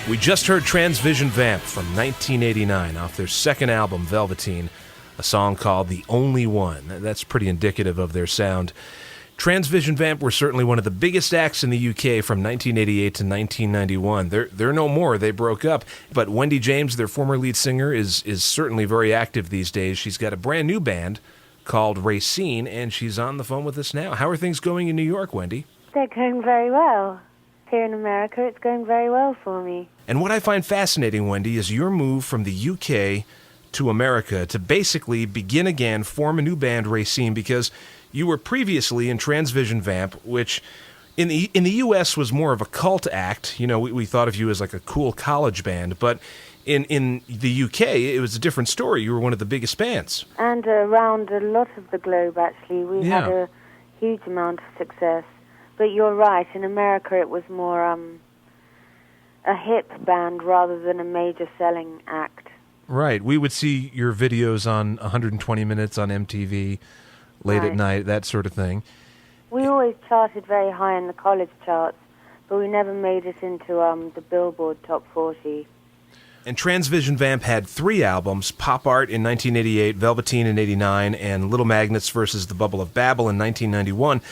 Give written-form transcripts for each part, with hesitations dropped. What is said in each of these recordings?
We just heard Transvision Vamp from 1989 off their second album, Velveteen, a song called The Only One. That's pretty indicative of their sound. Transvision Vamp were certainly one of the biggest acts in the UK from 1988 to 1991. They're no more. They broke up. But Wendy James, their former lead singer, is certainly very active these days. She's got a brand new band called Racine, and she's on the phone with us now. How are things going in New York, Wendy? They're going very well. Here in America, it's going very well for me. And what I find fascinating, Wendy, is your move from the UK to America to basically begin again, form a new band, Racine, because you were previously in Transvision Vamp, which in the U.S. was more of a cult act. You know, we thought of you as like a cool college band, but in the U.K., it was a different story. You were one of the biggest bands. And around a lot of the globe, actually. We had a huge amount of success. But you're right, in America it was more a hip band rather than a major selling act. Right. We would see your videos on 120 Minutes on MTV, late at night, that sort of thing. We always charted very high in the college charts, but we never made it into the Billboard Top 40. And Transvision Vamp had 3 albums, Pop Art in 1988, Velveteen in 89, and Little Magnets versus the Bubble of Babel in 1991.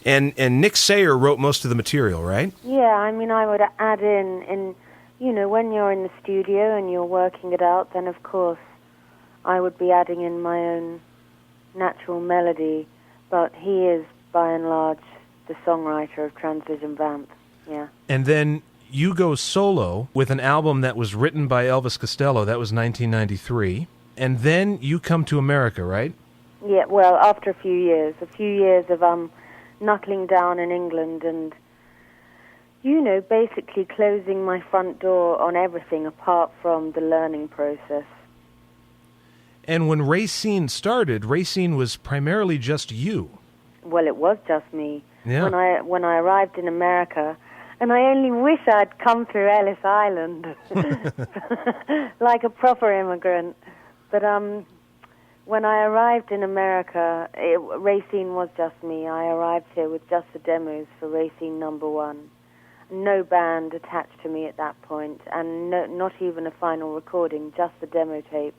And Nick Sayer wrote most of the material, right? Yeah, I mean, I would add in, you know, when you're in the studio and you're working it out, then of course I would be adding in my own natural melody, but he is, by and large, the songwriter of Transvision Vamp, yeah. And then you go solo with an album that was written by Elvis Costello, that was 1993, and then you come to America, right? Yeah, well, after a few years of knuckling down in England and, you know, basically closing my front door on everything apart from the learning process. And when Racine started, Racine was primarily just you. Well, it was just me. Yeah. When I arrived in America, and I only wish I'd come through Ellis Island like a proper immigrant. But when I arrived in America, Racine was just me. I arrived here with just the demos for Racine number 1. No band attached to me at that point, and not even a final recording, just the demo tape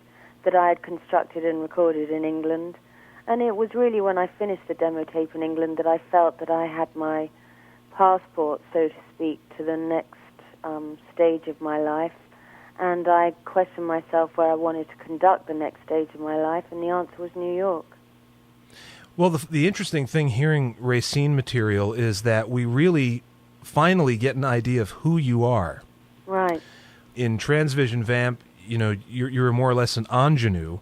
that I had constructed and recorded in England. And it was really when I finished the demo tape in England that I felt that I had my passport, so to speak, to the next stage of my life. And I questioned myself where I wanted to conduct the next stage of my life, and the answer was New York. Well, the interesting thing hearing Racine material is that we really finally get an idea of who you are. Right. In Transvision Vamp, you know, you're more or less an ingenue,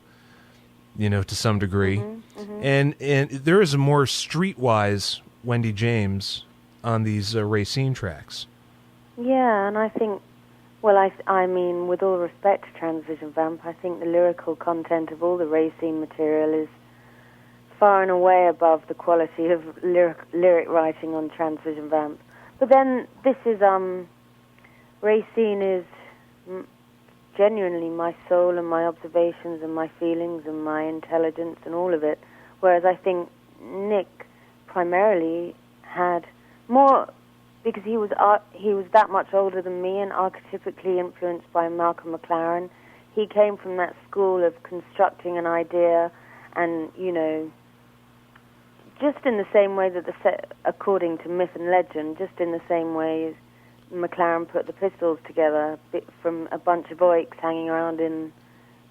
you know, to some degree. Mm-hmm, mm-hmm. And there is a more streetwise Wendy James on these Racine tracks. Yeah, and I think, well, I mean, with all respect to Transvision Vamp, I think the lyrical content of all the Racine material is far and away above the quality of lyric writing on Transvision Vamp. But then this is, Racine is genuinely my soul and my observations and my feelings and my intelligence and all of it, whereas I think Nick primarily had more, because he was that much older than me and archetypically influenced by Malcolm McLaren. He came from that school of constructing an idea and, you know, just in the same way that according to myth and legend, just in the same way McLaren put the Pistols together from a bunch of oiks hanging around in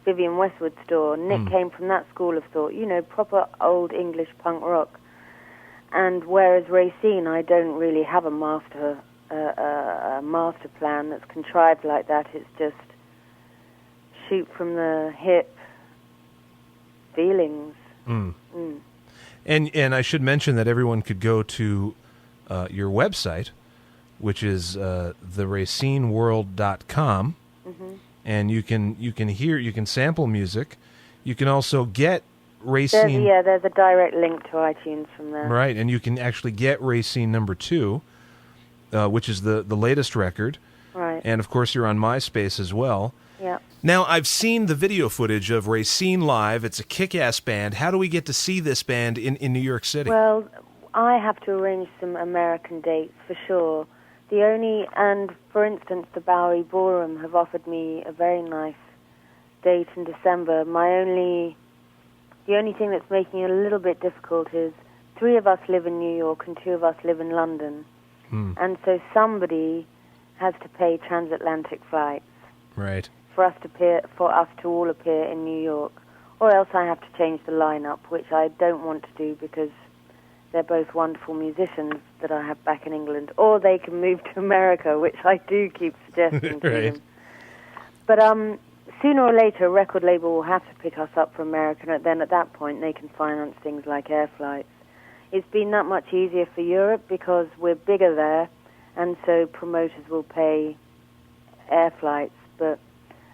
Vivienne Westwood's store. Nick came from that school of thought, you know, proper old English punk rock. And whereas Racine, I don't really have a master plan that's contrived like that. It's just shoot from the hip feelings. And I should mention that everyone could go to your website, which is theracineworld.com, and you can sample music. You can also get Racine. There's a direct link to iTunes from there. Right, and you can actually get Racine number 2, which is the latest record. Right. And of course, you're on MySpace as well. Yeah. Now, I've seen the video footage of Racine live. It's a kick-ass band. How do we get to see this band in New York City? Well, I have to arrange some American dates for sure, And for instance, the Bowery Ballroom have offered me a very nice date in December. The only thing that's making it a little bit difficult is 3 of us live in New York and 2 of us live in London. And so somebody has to pay transatlantic flights. Right. For us to all appear in New York. Or else I have to change the lineup, which I don't want to do because they're both wonderful musicians that I have back in England. Or they can move to America, which I do keep suggesting to them. But sooner or later, a record label will have to pick us up for America, and then at that point they can finance things like air flights. It's been that much easier for Europe because we're bigger there, and so promoters will pay air flights. But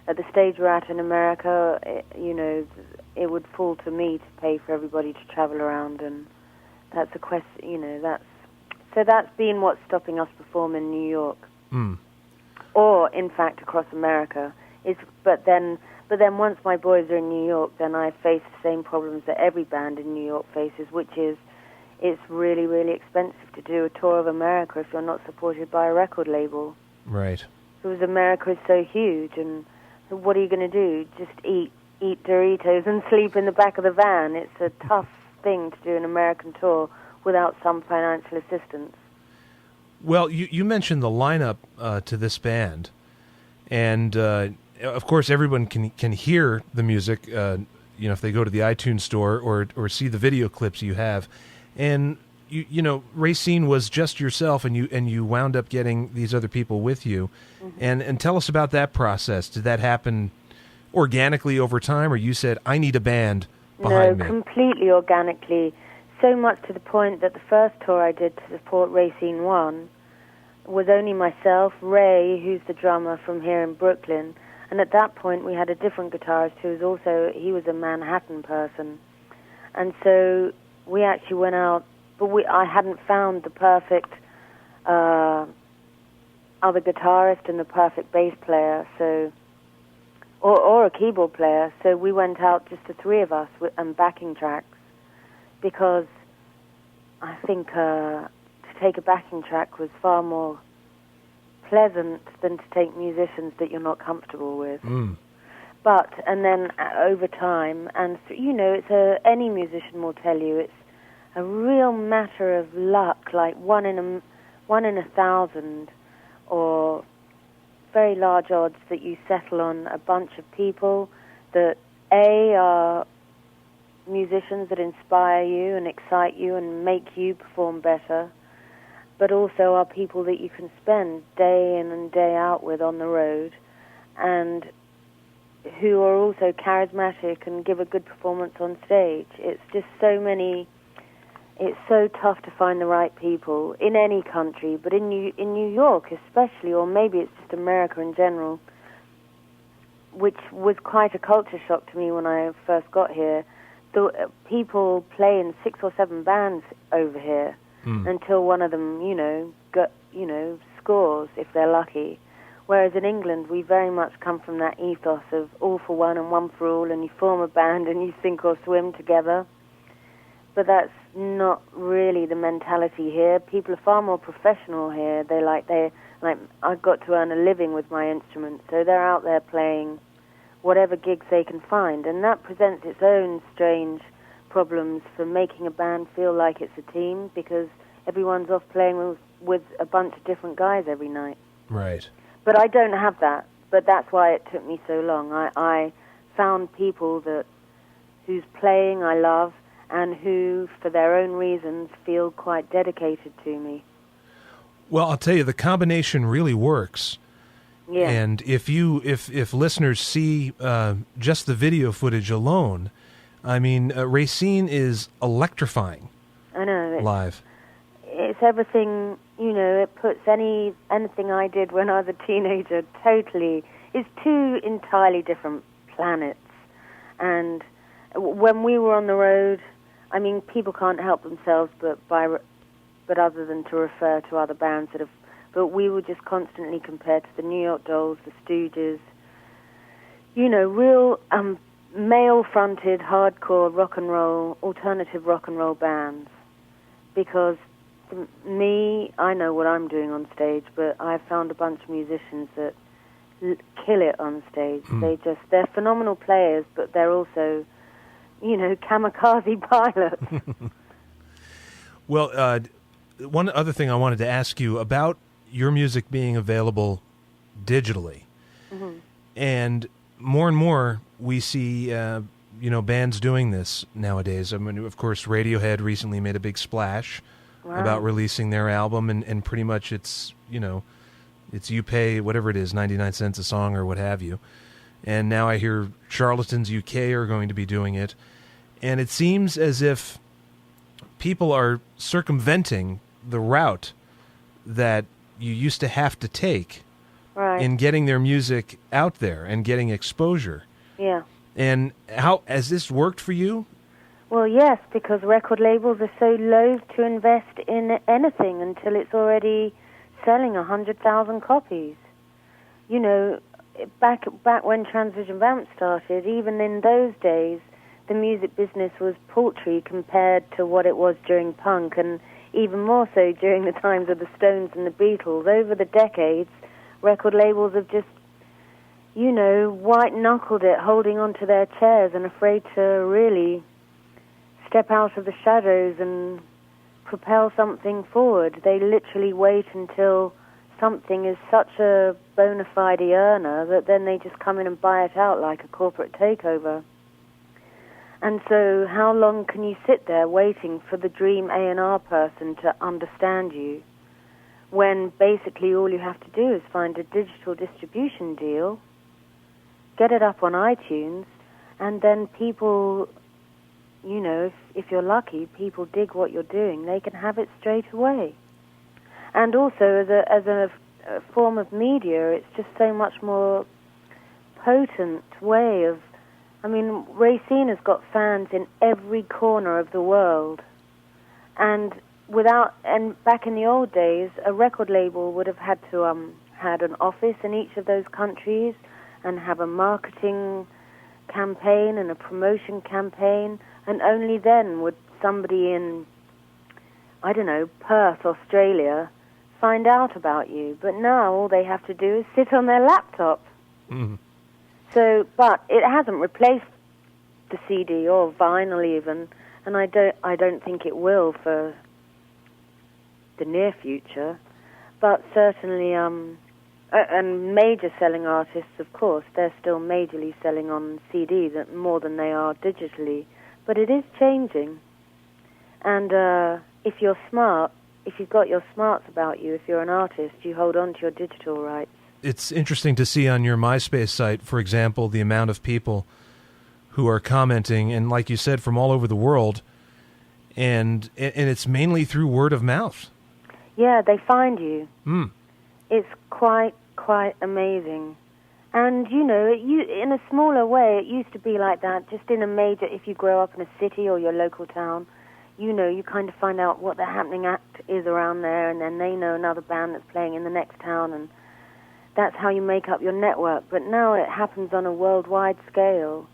at the stage we're at in America, it would fall to me to pay for everybody to travel around, and that's a question, that's been what's stopping us perform in New York. Or, in fact, across America. But then once my boys are in New York, then I face the same problems that every band in New York faces, which is it's really, really expensive to do a tour of America if you're not supported by a record label. Right. Because America is so huge, and what are you going to do? Just eat Doritos and sleep in the back of the van? It's a tough thing to do an American tour without some financial assistance. Well, you mentioned the lineup to this band, and of course everyone can hear the music. If they go to the iTunes store or see the video clips you have, and Racine was just yourself, and you wound up getting these other people with you, and tell us about that process. Did that happen organically over time, or you said, I need a band behind me? No, completely organically. So much to the point that the first tour I did to support Racine 1 was only myself, Ray, who's the drummer from here in Brooklyn, and at that point we had a different guitarist he was a Manhattan person. And so we actually went out, but I hadn't found the perfect other guitarist and the perfect bass player, or a keyboard player, so we went out just the 3 of us and backing tracks, because I think to take a backing track was far more pleasant than to take musicians that you're not comfortable with. And then over time, and any musician will tell you, it's a real matter of luck, like one in 1,000, or very large odds that you settle on a bunch of people that are musicians that inspire you and excite you and make you perform better, but also are people that you can spend day in and day out with on the road, and who are also charismatic and give a good performance on stage. It's just it's so tough to find the right people in any country, but in New York especially, or maybe it's just America in general, which was quite a culture shock to me when I first got here. The people play in 6 or 7 bands over here until one of them, scores if they're lucky. Whereas in England, we very much come from that ethos of all for one and one for all, and you form a band and you sink or swim together. But that's not really the mentality here. People are far more professional here. I've got to earn a living with my instrument, so they're out there playing whatever gigs they can find, and that presents its own strange problems for making a band feel like it's a team, because everyone's off playing with a bunch of different guys every night. Right. But I don't have that, but that's why it took me so long. I found people whose playing I love, and who, for their own reasons, feel quite dedicated to me. Well, I'll tell you, the combination really works. Yeah. And if listeners see just the video footage alone, I mean, Racine is electrifying. I know. Live. It's everything, it puts anything I did when I was a teenager totally. It's 2 entirely different planets. And when we were on the road, I mean, people can't help themselves but other than to refer to other bands that have. But we were just constantly compared to the New York Dolls, the Stooges, real male-fronted, hardcore rock and roll, alternative rock and roll bands, because I know what I'm doing on stage, but I've found a bunch of musicians that kill it on stage. They're phenomenal players, but they're also, kamikaze pilots. Well, one other thing I wanted to ask you about your music being available digitally. Mm-hmm. And more we see, bands doing this nowadays. I mean, of course, Radiohead recently made a big splash about releasing their album, and pretty much it's you pay whatever it is, 99 cents a song or what have you. And now I hear Charlatans UK are going to be doing it. And it seems as if people are circumventing the route that you used to have to take in getting their music out there and getting exposure. Yeah. And how has this worked for you? Well, yes, because record labels are so loath to invest in anything until it's already selling 100,000 copies. Back when Transvision Vamp started, even in those days, the music business was paltry compared to what it was during punk, and even more so during the times of the Stones and the Beatles. Over the decades, record labels have just, white-knuckled it, holding onto their chairs and afraid to really step out of the shadows and propel something forward. They literally wait until something is such a bona fide earner that then they just come in and buy it out like a corporate takeover. And so how long can you sit there waiting for the dream A&R person to understand you when basically all you have to do is find a digital distribution deal, get it up on iTunes, and then people, if you're lucky, people dig what you're doing. They can have it straight away. And also, as a form of media, it's just so much more potent way of... I mean, Racine has got fans in every corner of the world. And back in the old days, a record label would have had to had an office in each of those countries and have a marketing campaign and a promotion campaign, and only then would somebody in, Perth, Australia, find out about you. But now all they have to do is sit on their laptop. Mm-hmm. So, but it hasn't replaced the CD or vinyl even, and I don't think it will for the near future. But certainly, and major selling artists, of course, they're still majorly selling on CD more than they are digitally. But it is changing. And if you're smart, if you've got your smarts about you, if you're an artist, you hold on to your digital rights. It's interesting to see on your MySpace site, for example, the amount of people who are commenting, and like you said, from all over the world, and it's mainly through word of mouth. Yeah, they find you. It's quite amazing. And, in a smaller way, it used to be like that, just in a major, if you grow up in a city or your local town, you kind of find out what the happening act is around there, and then they know another band that's playing in the next town, and that's how you make up your network. But now it happens on a worldwide scale.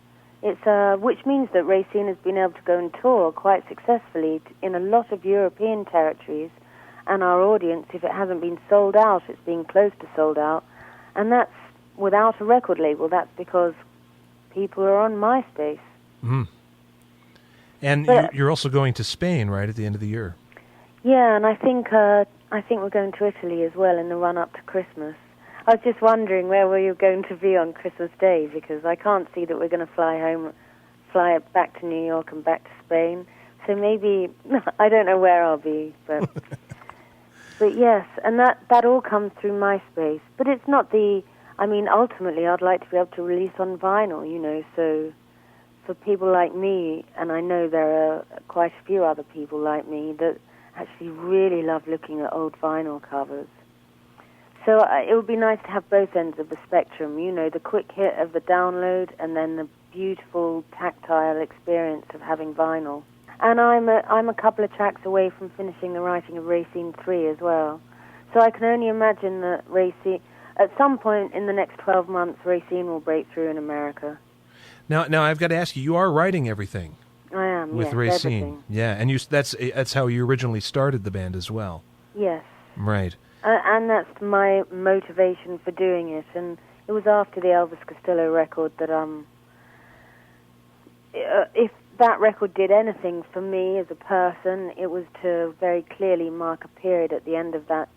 It's which means that Racine has been able to go and tour quite successfully in a lot of European territories, and our audience, if it hasn't been sold out, it's been close to sold out. And that's without a record label. That's because people are on MySpace. Mm-hmm. And you're also going to Spain, right, at the end of the year? Yeah, and I think we're going to Italy as well in the run-up to Christmas. I was just wondering where were you going to be on Christmas Day, because I can't see that we're going to fly back to New York and back to Spain. So maybe, I don't know where I'll be, but but yes, and that all comes through MySpace. But it's not ultimately I'd like to be able to release on vinyl, so for people like me, and I know there are quite a few other people like me that actually really love looking at old vinyl covers. So it would be nice to have both ends of the spectrum, the quick hit of the download and then the beautiful tactile experience of having vinyl. And I'm a couple of tracks away from finishing the writing of Racine 3 as well. So I can only imagine that Racine, at some point in the next 12 months, Racine will break through in America. Now I've got to ask you, you are writing everything. I am. time. With yes, Racine. everything. Yeah, and that's how you originally started the band as well. Yes. Right. And that's my motivation for doing it. And it was after the Elvis Costello record that, if that record did anything for me as a person, it was to very clearly mark a period at the end of that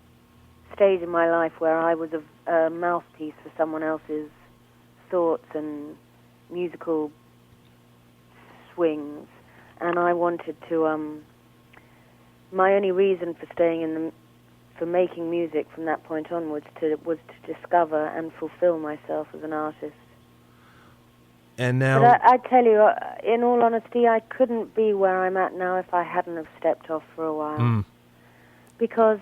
stage in my life where I was a mouthpiece for someone else's thoughts and musical swings. And I wanted to, my only reason for for making music from that point on was to discover and fulfill myself as an artist. And now, but I tell you, in all honesty, I couldn't be where I'm at now if I hadn't have stepped off for a while. Because,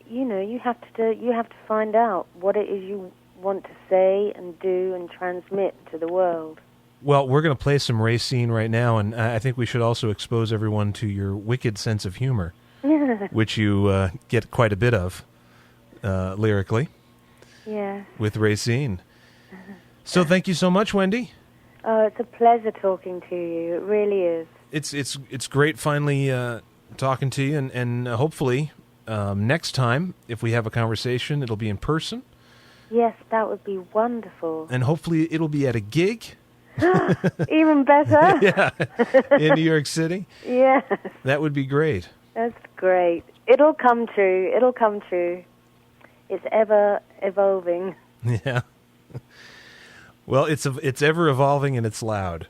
you have to find out what it is you want to say and do and transmit to the world. well, we're going to play some Racine right now, and I think we should also expose everyone to your wicked sense of humor, which you get quite a bit of lyrically. Yeah. With Racine. So thank you so much, Wendy. Oh, it's a pleasure talking to you. It really is. It's great finally talking to you, and hopefully next time, if we have a conversation, it'll be in person. Yes, that would be wonderful. And hopefully it'll be at a gig. Even better. Yeah, in New York City. Yes. That would be great. That's great. It'll come true. It'll come true. It's ever evolving. Yeah. Well, it's ever evolving and it's loud.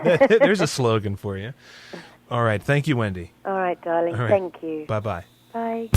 There's a slogan for you. All right. Thank you, Wendy. All right, darling. All right. Thank you. Bye-bye. Bye.